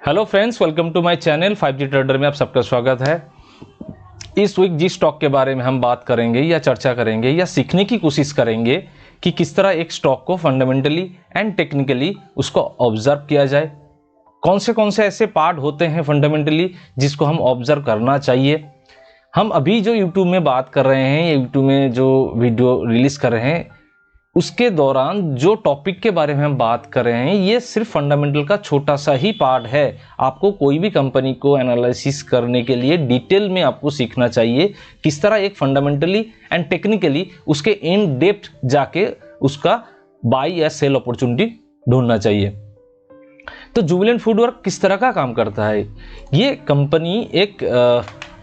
Hello friends, welcome to my channel 5G trader में आप सबका स्वागत है। इस वीक जिस स्टॉक के बारे में हम बात करेंगे या चर्चा करेंगे या सीखने की कोशिश करेंगे कि किस तरह एक स्टॉक को फंडामेंटली एंड टेक्निकली उसको ऑब्जर्व किया जाए, कौन से ऐसे पार्ट होते हैं फंडामेंटली जिसको हम ऑब्जर्व करना चाहिए। हम अभी जो यूट्यूब में बात कर रहे हैं, यूट्यूब में जो वीडियो रिलीज़ कर रहे हैं, उसके दौरान जो टॉपिक के बारे में हम बात कर रहे हैं ये सिर्फ फंडामेंटल का छोटा सा ही पार्ट है। आपको कोई भी कंपनी को एनालिसिस करने के लिए डिटेल में आपको सीखना चाहिए किस तरह एक फंडामेंटली एंड टेक्निकली उसके इन डेप्थ जाके उसका बाई या सेल अपॉर्चुनिटी ढूंढना चाहिए। तो जुबिलेंट फूडवर्क किस तरह का काम करता है? ये कंपनी एक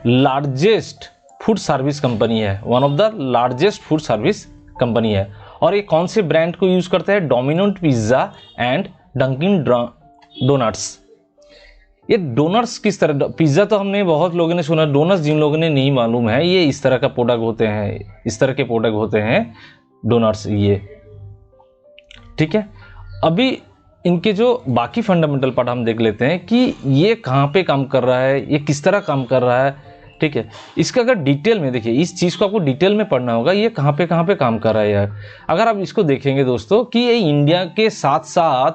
लार्जेस्ट फूड सर्विस कंपनी है, one of the largest food service company है। और ये कौन से ब्रांड को यूज करता है? Domino's pizza and Dunkin Donuts. ये डोनट्स किस तरह, पिज्जा तो हमने बहुत लोगों ने सुना, डोनट्स जिन लोगों ने नहीं मालूम है, ये इस तरह का प्रोडक्ट होते हैं, इस तरह के प्रोडक्ट होते हैं डोनट्स ये, ठीक है। अभी इनके जो बाकी फंडामेंटल पार्ट हम देख लेते हैं कि ये कहाँ पे काम कर रहा है, ये किस तरह काम कर रहा है, ठीक है। इसका अगर डिटेल में देखिए, इस चीज़ को आपको डिटेल में पढ़ना होगा, ये कहाँ पे काम कर रहा है यार। अगर आप इसको देखेंगे दोस्तों कि ये इंडिया के साथ साथ,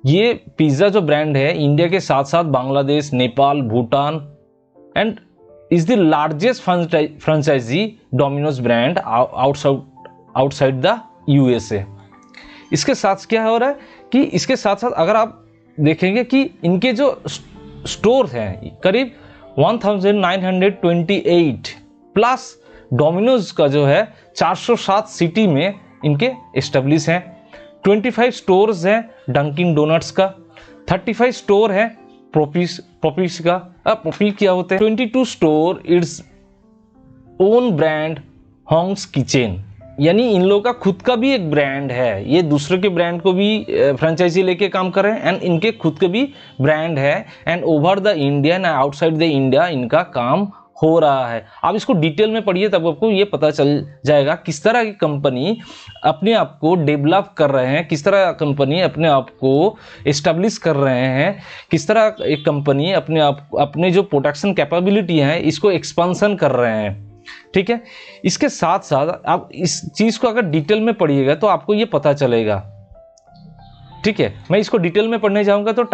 ये पिज़्ज़ा जो ब्रांड है इंडिया के साथ साथ Bangladesh, Nepal, Bhutan and is the largest franchisee Domino's brand outside the USA. इसके साथ क्या हो रहा है कि इसके साथ साथ अगर आप देखेंगे कि इनके जो स्टोर हैं करीब 1928 प्लस डोमिनोज का जो है 407 सिटी में इनके एस्टेब्लिश हैं। 25 स्टोर्स हैं डंकिन डोनट्स का, 35 स्टोर है प्रोपीस का। प्रोपी क्या होते हैं? 22 store it's own brand Hong's Kitchen, यानी इन लोगों का खुद का भी एक ब्रांड है, ये दूसरे के ब्रांड को भी फ्रेंचाइजी लेके काम कर रहे हैं एंड इनके खुद के भी ब्रांड है and over the India and outside the India इनका काम हो रहा है। आप इसको डिटेल में पढ़िए तब आपको ये पता चल जाएगा किस तरह की कंपनी अपने आप को डेवलप कर रहे हैं, किस तरह कंपनी अपने आप को एस्टेब्लिश कर रहे हैं, किस तरह एक कंपनी अपने जो प्रोडक्शन कैपेबिलिटी है इसको एक्सपेंशन कर रहे हैं, ठीक है। इसके साथ साथ आप इस चीज को अगर डिटेल में पढ़िएगा तो आपको ये पता चलेगा, ठीक है। मैं इसको डिटेल में पढ़ने जाऊंगा तो इट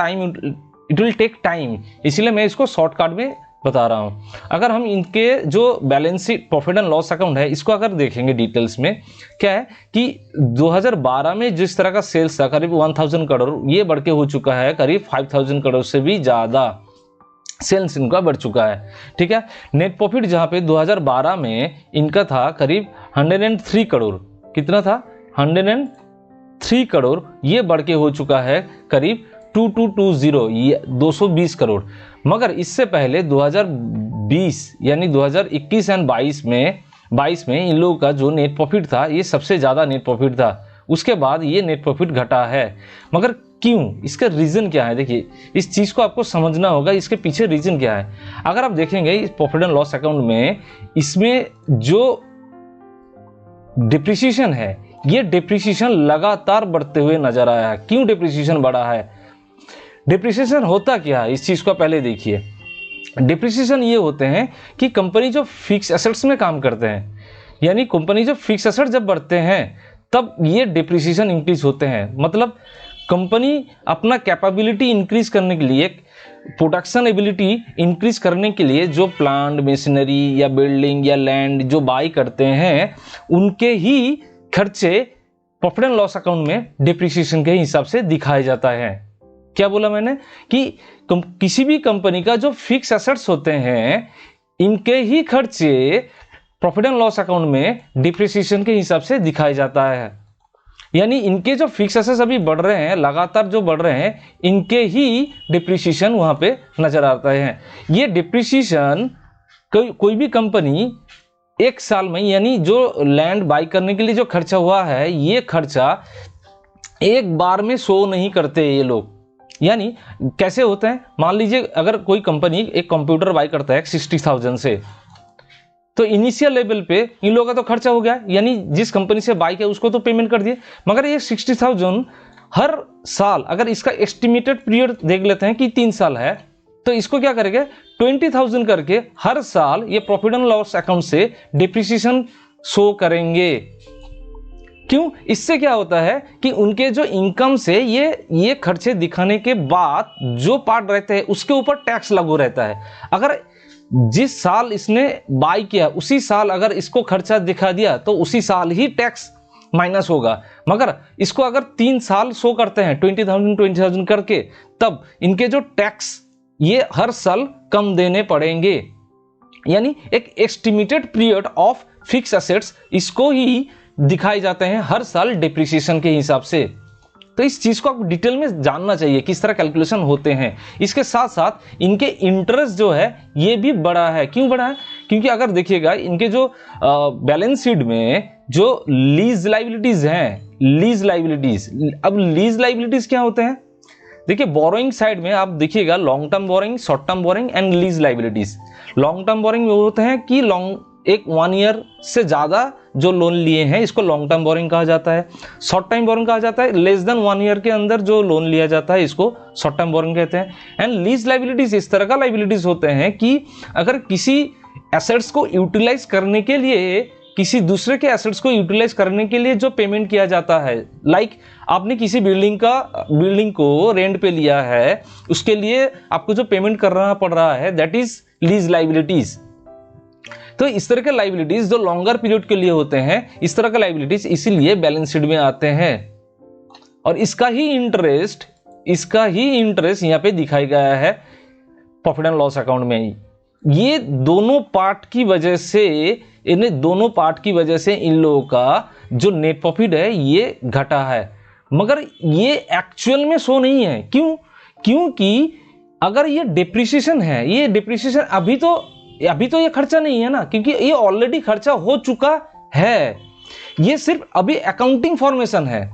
विल टेक टाइम, इसलिए मैं इसको शॉर्टकट में बता रहा हूं। अगर हम इनके जो balance sheet, profit and loss account है, इसको अगर देखेंगे डिटेल्स में, क्या है कि 2012 में जिस तरह का सेल्स था करीब 1000 करोड़, ये बढ़ के हो चुका है करीब 5000 करोड़ से भी ज्यादा सेल्स इनका बढ़ चुका है, ठीक है। नेट प्रॉफिट जहां पे 2012 में इनका था करीब 103 करोड़, कितना था? 103 करोड़, ये बढ़ के हो चुका है करीब 2220, ये 220 करोड़। मगर इससे पहले 2020 यानी 2021 एंड 22 में इन लोगों का जो नेट प्रॉफिट था ये सबसे ज़्यादा नेट प्रॉफिट था, उसके बाद ये नेट प्रॉफिट घटा है। मगर क्यों? इसका रीजन क्या है? देखिए, इस चीज को आपको समझना होगा, इसके पीछे रीजन क्या है। अगर आप देखेंगे इस प्रॉफिट एंड लॉस अकाउंट में, इसमें जो डिप्रिसिएशन है, ये डिप्रिसिएशन लगातार बढ़ते हुए नजर आया है। क्यों डिप्रिसिएशन बढ़ा है? डिप्रिसिएशन होता क्या है, इस चीज को पहले देखिए। डिप्रिसिएशन ये होते हैं कि कंपनी जो फिक्स एसेट्स में काम करते हैं, यानी कंपनी जो फिक्स एसेट जब बढ़ते हैं तब ये डिप्रिसिएशन इंक्रीज होते हैं। मतलब कंपनी अपना कैपेबिलिटी इंक्रीज करने के लिए, प्रोडक्शन एबिलिटी इंक्रीज करने के लिए जो प्लांट, मशीनरी या बिल्डिंग या लैंड जो बाई करते हैं, उनके ही खर्चे प्रॉफिट एंड लॉस अकाउंट में डिप्रिसिएशन के हिसाब से दिखाया जाता है। क्या बोला मैंने? कि किसी भी कंपनी का जो फिक्स एसेट्स होते हैं, इनके ही खर्चे प्रॉफिट एंड लॉस अकाउंट में डिप्रिसिएशन के हिसाब से दिखाया जाता है। यानी इनके जो फिक्स एसेट्स अभी बढ़ रहे हैं, लगातार जो बढ़ रहे हैं, इनके ही डिप्रिसिएशन वहां पे नजर आता है। ये डिप्रिसिएशन कोई भी कंपनी एक साल में, यानी जो लैंड बाई करने के लिए जो खर्चा हुआ है, ये खर्चा एक बार में शो नहीं करते ये लोग। यानी कैसे होते हैं? मान लीजिए अगर कोई कंपनी एक कंप्यूटर बाई करता है 60,000 से, तो इनिशियल लेवल पे इन लोगों का तो खर्चा हो गया, यानी जिस कंपनी से बाई किया उसको तो पेमेंट कर दिए, मगर ये 60,000 हर साल, अगर इसका एस्टिमेटेड पीरियड देख लेते हैं कि 3 साल है, तो इसको क्या करेंगे 20,000 करके हर साल ये प्रॉफिट एंड लॉस अकाउंट से डिप्रिसिएशन शो करेंगे। क्यों? इससे क्या होता है कि उनके जो इनकम से ये खर्चे दिखाने के बाद जो पार्ट रहते हैं उसके ऊपर टैक्स लागू रहता है। अगर जिस साल इसने बाय किया उसी साल अगर इसको खर्चा दिखा दिया तो उसी साल ही टैक्स माइनस होगा। मगर इसको अगर 3 साल शो करते हैं 20,000 करके, तब इनके जो टैक्स ये हर साल कम देने पड़ेंगे। यानी एक estimated period of fix assets, इसको ही दिखाए जाते हैं हर साल डिप्रिसिएशन के हिसाब से। तो इस चीज को आपको डिटेल में जानना चाहिए किस तरह कैलकुलेशन होते हैं। इसके साथ साथ इनके इंटरेस्ट जो है ये भी बढ़ा है। क्यों बढ़ा है? क्योंकि अगर देखिएगा इनके जो बैलेंस शीट में जो लीज लाइबिलिटीज हैं, लीज लाइबिलिटीज, अब लीज लाइबिलिटीज क्या होते हैं? देखिए बोरोइंग साइड में आप देखिएगा long term borrowing, short term borrowing and lease liabilities. Long term borrowing वो होते हैं कि एक 1 ईयर से ज्यादा जो लोन लिए हैं इसको लॉन्ग टर्म बोरिंग कहा जाता है। शॉर्ट टाइम बोरिंग कहा जाता है लेस देन 1 ईयर के अंदर जो लोन लिया जाता है इसको शॉर्ट टर्म बोरिंग कहते हैं। एंड लीज लाइबिलिटीज इस तरह का लाइबिलिटीज होते हैं कि अगर किसी एसेट्स को यूटिलाइज करने के लिए, किसी दूसरे के एसेट्स को यूटिलाइज करने के लिए जो पेमेंट किया जाता है, लाइक आपने किसी बिल्डिंग को रेंट पे लिया है, उसके लिए आपको जो पेमेंट करना पड़ रहा है दैट इज लीज लाइबिलिटीज। तो इस तरह के लाइबिलिटीज जो लॉन्गर पीरियड के लिए होते हैं, इस तरह के लाइबिलिटीज इसीलिए बैलेंस शीट में आते हैं और इसका ही इंटरेस्ट यहाँ पे दिखाया गया है प्रॉफिट एंड लॉस अकाउंट में। ये दोनों पार्ट की वजह से इन लोगों का जो नेट प्रॉफिट है ये घटा है, मगर ये एक्चुअल में शो नहीं है। क्यों? क्योंकि अगर ये डिप्रिसिएशन है, ये डिप्रिसिएशन अभी तो ये खर्चा नहीं है ना, क्योंकि ये ऑलरेडी खर्चा हो चुका है। ये सिर्फ अभी अकाउंटिंग फॉर्मेशन है।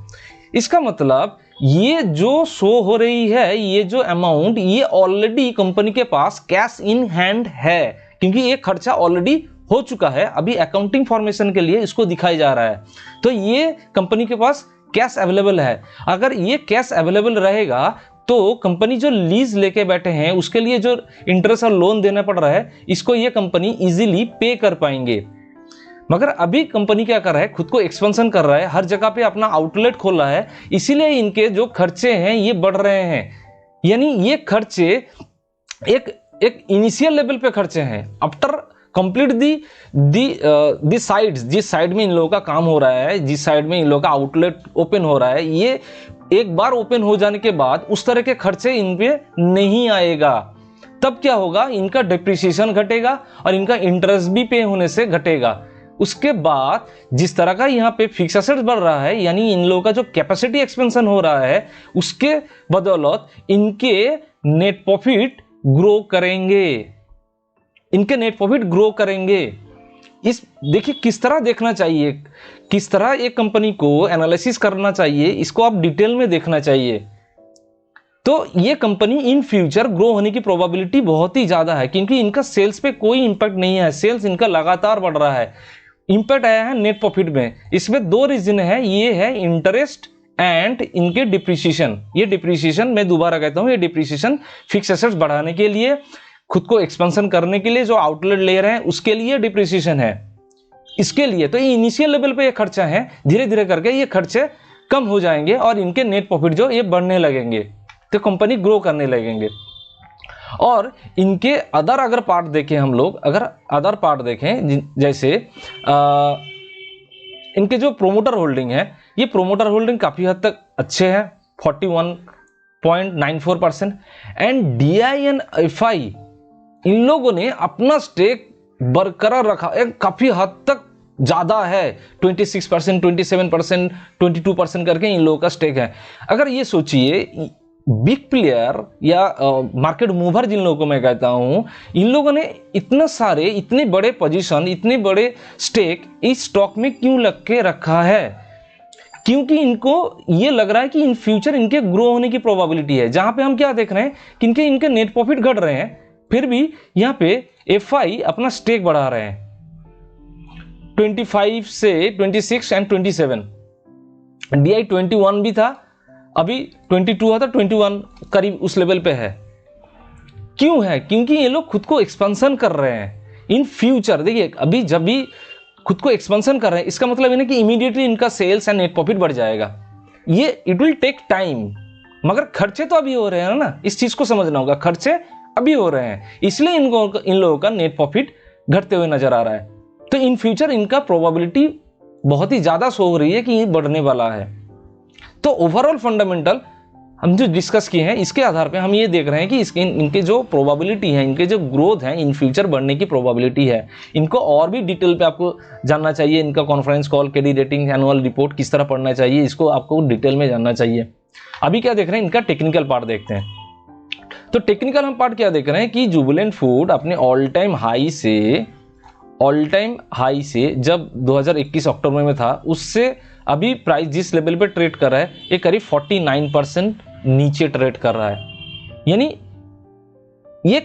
इसका मतलब ये जो शो हो रही है, ये जो अमाउंट, ये ऑलरेडी कंपनी के पास कैश इन हैंड है, क्योंकि ये खर्चा ऑलरेडी हो चुका है। अभी अकाउंटिंग फॉर्मेशन के लिए इसको दिखाया जा रहा है। तो ये कंपनी के पास कैश अवेलेबल है। अगर ये कैश अवेलेबल रहेगा तो कंपनी जो लीज लेके बैठे हैं उसके लिए जो इंटरेस्ट और लोन देना पड़ रहा है, इसको ये कंपनी इजीली पे कर पाएंगे। मगर अभी कंपनी क्या कर रहा है, खुद को एक्सपेंशन कर रहा है, हर जगह पे अपना आउटलेट खोल रहा है, इसीलिए इनके जो खर्चे हैं ये बढ़ रहे हैं। यानी ये खर्चे एक इनिशियल लेवल पे खर्चे हैं। आफ्टर कंप्लीट दी साइड्स, जिस साइड में इन लोगों का काम हो रहा है, जिस साइड में इन लोगों का आउटलेट ओपन हो रहा है, ये एक बार ओपन हो जाने के बाद उस तरह के खर्चे इन पे नहीं आएगा। तब क्या होगा, इनका डिप्रिसिएशन घटेगा और इनका इंटरेस्ट भी पे होने से घटेगा। उसके बाद जिस तरह का यहाँ पे फिक्स एसेट्स बढ़ रहा है, यानी इन लोगों का जो कैपेसिटी एक्सपेंशन हो रहा है, उसके बदौलत इनके नेट प्रॉफिट ग्रो करेंगे। इनके नेट प्रॉफिट ग्रो करेंगे। इस देखिए किस तरह देखना चाहिए, किस तरह एक कंपनी को एनालिसिस करना चाहिए, इसको आप डिटेल में देखना चाहिए। तो ये कंपनी इन फ्यूचर ग्रो होने की प्रोबेबिलिटी बहुत ही ज्यादा है, क्योंकि इनका सेल्स पे कोई इंपैक्ट नहीं है। सेल्स इनका लगातार बढ़ रहा है, इंपैक्ट आया है नेट प्रॉफिट में। इसमें 2 रीजन है, ये है इंटरेस्ट एंड इनके डिप्रिसिएशन। ये डिप्रिसिएशन, मैं दोबारा कहता हूं, ये डिप्रिसिएशन फिक्स एसेट्स बढ़ाने के लिए, खुद को एक्सपेंशन करने के लिए, जो आउटलेट ले रहे हैं उसके लिए डिप्रिसिएशन है। इसके लिए तो ये इनिशियल लेवल पे ये खर्चा है, धीरे धीरे करके ये खर्चे कम हो जाएंगे और इनके नेट प्रॉफिट जो ये बढ़ने लगेंगे, तो कंपनी ग्रो करने लगेंगे। और इनके अगर पार्ट देखें हम लोग, अगर अदर पार्ट देखें, जैसे इनके जो प्रोमोटर होल्डिंग है, ये प्रोमोटर होल्डिंग काफी हद तक अच्छे हैं, 41.94%। एंड DI एंड FI इन लोगों ने अपना स्टेक बरकरार रखा, एक काफी हद तक ज्यादा है, 26%, 27%, 22% करके इन लोगों का स्टेक है। अगर ये सोचिए बिग प्लेयर या मार्केट मूवर जिन लोगों को मैं कहता हूं, इन लोगों ने इतने बड़े पोजीशन, इतने बड़े स्टेक इस स्टॉक में क्यों लग के रखा है? क्योंकि इनको ये लग रहा है कि इन फ्यूचर इनके ग्रो होने की प्रोबेबिलिटी है। जहां पे हम क्या देख रहे हैं कि इनके नेट प्रॉफिट घट रहे हैं, फिर भी यहाँ पे FI अपना स्टेक बढ़ा रहे हैं 25 से 26 एंड 27। DI 21 भी था, अभी 22 हुआ था, 21 करीब उस लेवल पे है। क्यों है? क्योंकि ये लोग खुद को एक्सपेंशन कर रहे हैं इन फ्यूचर। देखिए अभी जब भी खुद को एक्सपेंशन कर रहे हैं, इसका मतलब है कि इमीडिएटली इनका सेल्स एंड नेट प्रॉफिट बढ़ जाएगा। ये इट विल टेक टाइम, मगर खर्चे तो अभी हो रहे हैं ना, इस चीज को समझना होगा। खर्चे अभी हो रहे हैं, इसलिए इन लोगों का नेट प्रॉफिट घटते हुए नजर आ रहा है। तो इन फ्यूचर इनका प्रोबेबिलिटी बहुत ही ज्यादा शो हो रही है कि ये बढ़ने वाला है। तो ओवरऑल फंडामेंटल हम जो डिस्कस किए हैं, इसके आधार पे हम ये देख रहे हैं कि इसके इनके जो प्रोबेबिलिटी है, इनके जो ग्रोथ है, इन फ्यूचर बढ़ने की प्रोबेबिलिटी है। इनको और भी डिटेल पे आपको जानना चाहिए। इनका conference call, KD rating, annual report किस तरह पढ़ना चाहिए, इसको आपको डिटेल में जानना चाहिए। अभी क्या देख रहे हैं, इनका टेक्निकल पार्ट देखते हैं। तो टेक्निकल हम पार्ट क्या देख रहे हैं कि जुबिलेंट फूड अपने ऑल टाइम हाई से जब 2021 अक्टूबर में था, उससे अभी प्राइस जिस लेवल पे ट्रेड कर रहा है, ये करीब 49% नीचे ट्रेड कर रहा है। यानी ये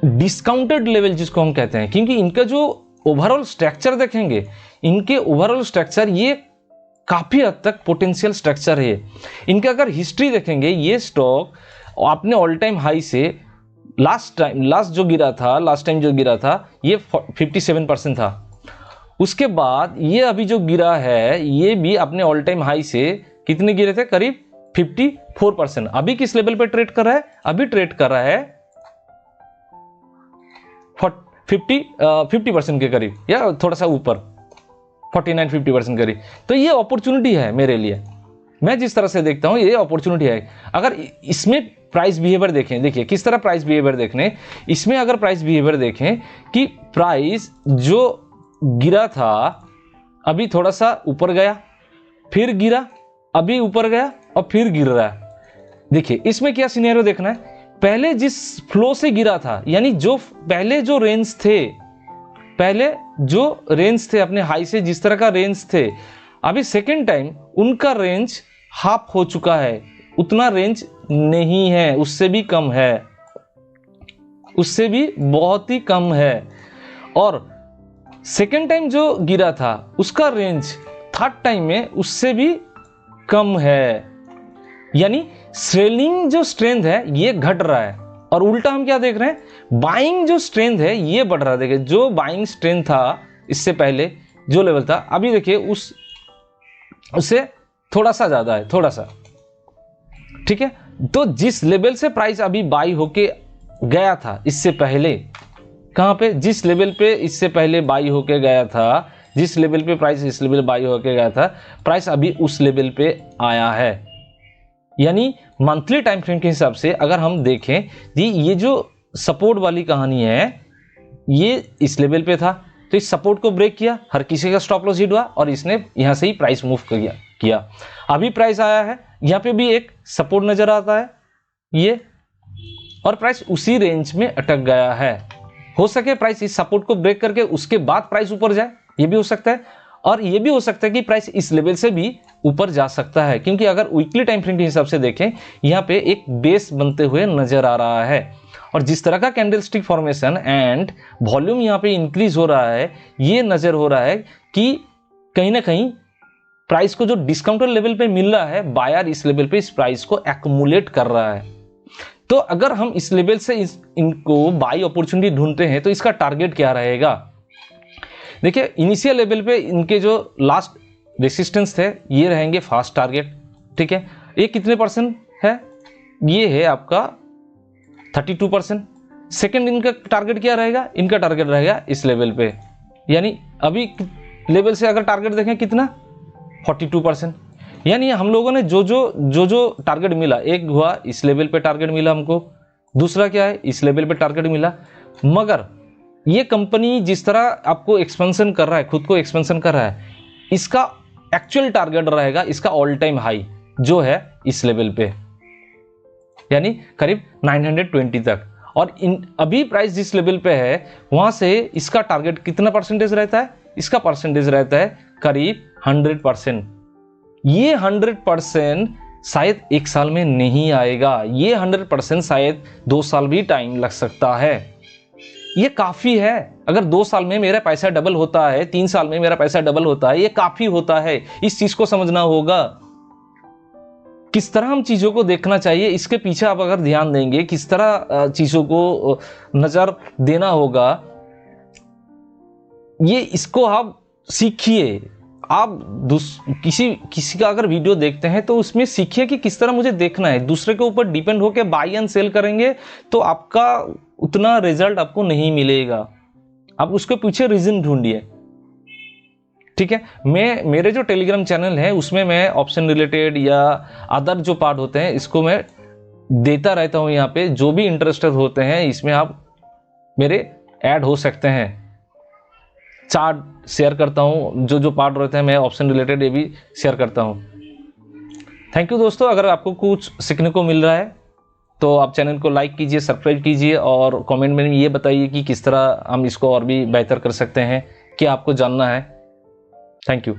डिस्काउंटेड लेवल जिसको हम कहते हैं, क्योंकि इनका जो ओवरऑल स्ट्रक्चर देखेंगे, इनके ओवरऑल स्ट्रक्चर ये काफी हद तक पोटेंशियल स्ट्रक्चर है। इनका अगर हिस्ट्री देखेंगे, ये स्टॉक आपने ऑल टाइम हाई से लास्ट टाइम जो गिरा था ये 57% था। उसके बाद ये अभी जो गिरा है, ये भी अपने ऑल टाइम हाई से कितने गिरे थे, करीब 54%। अभी किस लेवल पे ट्रेड कर रहा है, अभी ट्रेड कर रहा है 50% के करीब, या थोड़ा सा ऊपर 49-50% करीब। तो ये अपॉर्चुनिटी है मेरे लिए, मैं जिस तरह से देखता हूं ये अपॉर्चुनिटी है। अगर इसमें प्राइस बिहेवियर देखें, देखिए किस तरह प्राइस बिहेवियर देखने, इसमें अगर प्राइस बिहेवियर देखें कि प्राइस जो गिरा था अभी थोड़ा सा ऊपर गया, फिर गिरा, अभी ऊपर गया और फिर गिर रहा है। देखिए इसमें क्या सिनेरियो देखना है, पहले जिस फ्लो से गिरा था, यानी जो पहले जो रेंज थे अपने हाई से, जिस तरह का रेंज थे, अभी सेकेंड टाइम उनका रेंज हाफ हो चुका है, उतना रेंज नहीं है, उससे भी कम है, उससे भी बहुत ही कम है। और सेकेंड टाइम जो गिरा था उसका रेंज थर्ड टाइम में उससे भी कम है। यानी सेलिंग जो स्ट्रेंथ है ये घट रहा है, और उल्टा हम क्या देख रहे हैं, बाइंग जो स्ट्रेंथ है ये बढ़ रहा है। देखिए जो बाइंग स्ट्रेंथ था इससे पहले जो लेवल था, अभी देखिए उससे थोड़ा सा ज्यादा है, थोड़ा सा, ठीक है। तो जिस लेवल से प्राइस अभी बाई होके गया था इससे पहले, कहां पे, जिस लेवल पे इससे पहले बाई होके गया था, जिस लेवल पे प्राइस इस लेवल बाई होके गया था, प्राइस अभी उस लेवल पे आया है। यानी मंथली टाइम फ्रेम के हिसाब से अगर हम देखें जी, ये जो सपोर्ट वाली कहानी है ये इस लेवल पे था, तो इस सपोर्ट को ब्रेक किया, हर किसी का स्टॉप लॉस हिट हुआ और इसने यहां से ही प्राइस मूव किया। अभी प्राइस आया है, यहां पे भी एक सपोर्ट नजर आता है ये, और प्राइस उसी रेंज में अटक गया है। हो सके प्राइस इस सपोर्ट को ब्रेक करके उसके बाद प्राइस ऊपर जाए, ये भी हो सकता है, और ये भी हो सकता है कि प्राइस इस लेवल से भी ऊपर जा सकता है, क्योंकि अगर वीकली टाइम फ्रेम के हिसाब से देखें, यहाँ पे एक बेस बनते हुए नजर आ रहा है, और जिस तरह का कैंडलस्टिक फॉर्मेशन एंड वॉल्यूम यहाँ पे इंक्रीज हो रहा है, ये नजर हो रहा है कि कहीं ना कहीं प्राइस को जो डिस्काउंटर लेवल पे मिल रहा है, बायर इस लेवल पे इस प्राइस को एक्युमुलेट कर रहा है। तो अगर हम इस लेवल से इनको बाई अपॉर्चुनिटी ढूंढते हैं तो इसका टारगेट क्या रहेगा। देखिए इनिशियल लेवल पे इनके जो लास्ट रेसिस्टेंस थे ये रहेंगे फास्ट टारगेट, ठीक है। ये कितने परसेंट है, ये है आपका 32%। सेकेंड इनका टारगेट क्या रहेगा, इनका टारगेट रहेगा इस लेवल पे, यानी अभी लेवल से अगर टारगेट देखें कितना, 42%। यानी हम लोगों ने जो टारगेट मिला, एक हुआ इस लेवल पे टारगेट मिला हमको, दूसरा क्या है इस लेवल पे टारगेट मिला। मगर ये कंपनी जिस तरह आपको एक्सपेंशन कर रहा है, खुद को एक्सपेंशन कर रहा है, इसका एक्चुअल टारगेट रहेगा इसका ऑल टाइम हाई जो है इस लेवल पे, यानी करीब 920 तक। और अभी प्राइस जिस लेवल पे है वहां से इसका टारगेट कितना परसेंटेज रहता है, इसका परसेंटेज रहता है करीब 100%। ये 100% शायद एक साल में नहीं आएगा, ये 100% शायद 2 साल भी टाइम लग सकता है। ये काफी है, अगर 2 साल में मेरा पैसा डबल होता है, 3 साल में मेरा पैसा डबल होता है, ये काफी होता है। इस चीज को समझना होगा किस तरह हम चीज़ों को देखना चाहिए, इसके पीछे आप अगर ध्यान देंगे, किस तरह चीज़ों को नज़र देना होगा, ये इसको आप सीखिए। आप किसी का अगर वीडियो देखते हैं तो उसमें सीखिए कि किस तरह मुझे देखना है। दूसरे के ऊपर डिपेंड होकर बाय एंड सेल करेंगे तो आपका उतना रिजल्ट आपको नहीं मिलेगा। आप उसके पीछे रीजन ढूंढिए, ठीक है। मेरे जो टेलीग्राम चैनल है उसमें मैं ऑप्शन रिलेटेड या अदर जो पार्ट होते हैं इसको मैं देता रहता हूं। यहाँ पे जो भी इंटरेस्टेड होते हैं इसमें आप मेरे ऐड हो सकते हैं। चार्ट शेयर करता हूं, जो पार्ट रहते हैं मैं ऑप्शन रिलेटेड ये भी शेयर करता हूं। थैंक यू दोस्तों। अगर आपको कुछ सीखने को मिल रहा है तो आप चैनल को लाइक कीजिए, सब्सक्राइब कीजिए और कमेंट में ये बताइए कि किस तरह हम इसको और भी बेहतर कर सकते हैं, क्या आपको जानना है। Thank you.